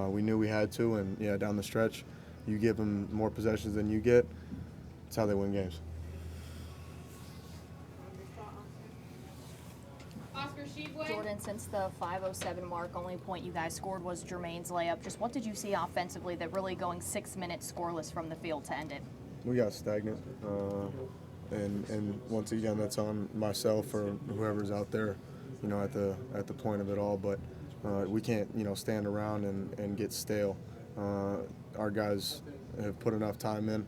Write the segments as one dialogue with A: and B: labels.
A: We knew we had to, and yeah, down the stretch, you give them more possessions than you get. That's how they win games.
B: Jordan, since the 5:07 mark, only point you guys scored was Jermaine's layup. Just what did you see offensively that really going 6 minutes scoreless from the field to end it?
A: We got stagnant, and once again, that's on myself or whoever's out there, at the point of it all. But we can't, stand around and get stale. Our guys have put enough time in,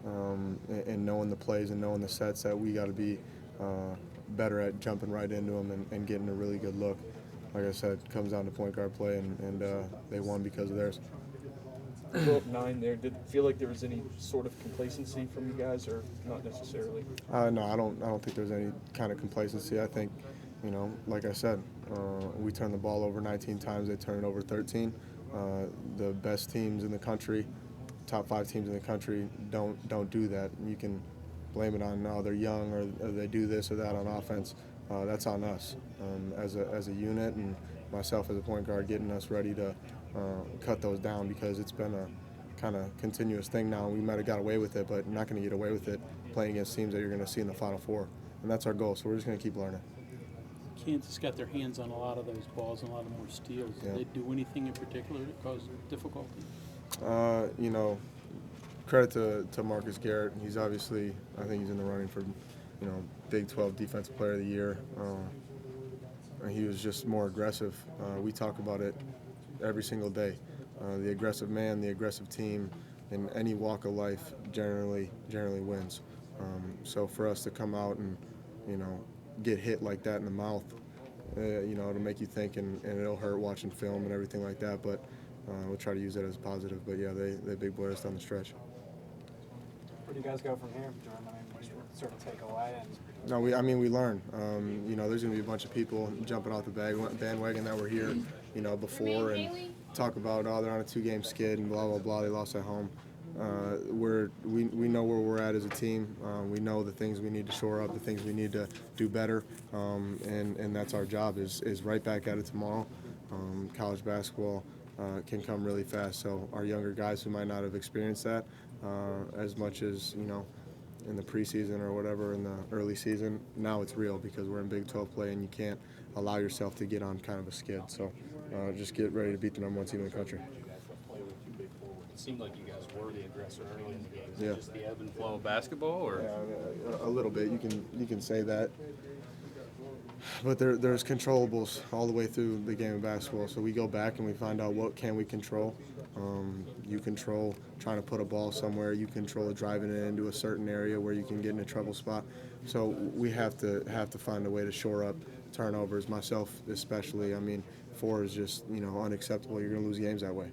A: and knowing the plays and knowing the sets that we got to be better at jumping right into them and getting a really good look. Like I said, it comes down to point guard play, and they won because of theirs.
C: Go up 9 there. Did it feel like there was any sort of complacency from you guys, or not necessarily?
A: No, I don't think there's any kind of complacency. I think, like I said, we turned the ball over 19 times. They turned it over 13. The best teams in the country, top 5 teams in the country, don't do that. You can blame it on they're young or they do this or that on offense. That's on us as a unit, and myself as a point guard getting us ready to cut those down, because it's been a kind of continuous thing now. We might have got away with it, but not going to get away with it playing against teams that you're going to see in the Final Four, and that's our goal. So we're just going to keep learning.
D: Kansas got their hands on a lot of those balls and a lot of more steals. Did they do anything in particular that caused difficulty?
A: Credit to Marcus Garrett. He's obviously, I think he's in the running for, Big 12 Defensive Player of the Year. He was just more aggressive. We talk about it every single day. The aggressive man, the aggressive team, in any walk of life generally wins. So for us to come out and, get hit like that in the mouth, it'll make you think, and it'll hurt watching film and everything like that. But we'll try to use that as positive. But yeah, they big boyed us down the stretch.
E: Where do you guys go from here, Jordan? What do you sort of take away?
A: No, we learn. There's going to be a bunch of people jumping off the bandwagon that were here, before, and talk about, they're on a 2-game skid and blah, blah, blah, they lost at home. We know where we're at as a team. We know the things we need to shore up, the things we need to do better, and that's our job, is right back at it tomorrow. College basketball can come really fast, so our younger guys who might not have experienced that as much as, in the preseason or whatever in the early season, now it's real, because we're in Big 12 play and you can't allow yourself to get on kind of a skid. So just get ready to beat the #1 team in the country.
F: It seemed like you guys were the aggressor early in the game. Is
A: Yeah.
F: it just the ebb and flow of basketball, or?
A: Yeah, a little bit. You can say that. But there's controllables all the way through the game of basketball. So we go back and we find out what can we control. You control trying to put a ball somewhere. You control driving it into a certain area where you can get in a trouble spot. So we have to find a way to shore up turnovers. Myself especially. 4 is just unacceptable. You're going to lose games that way.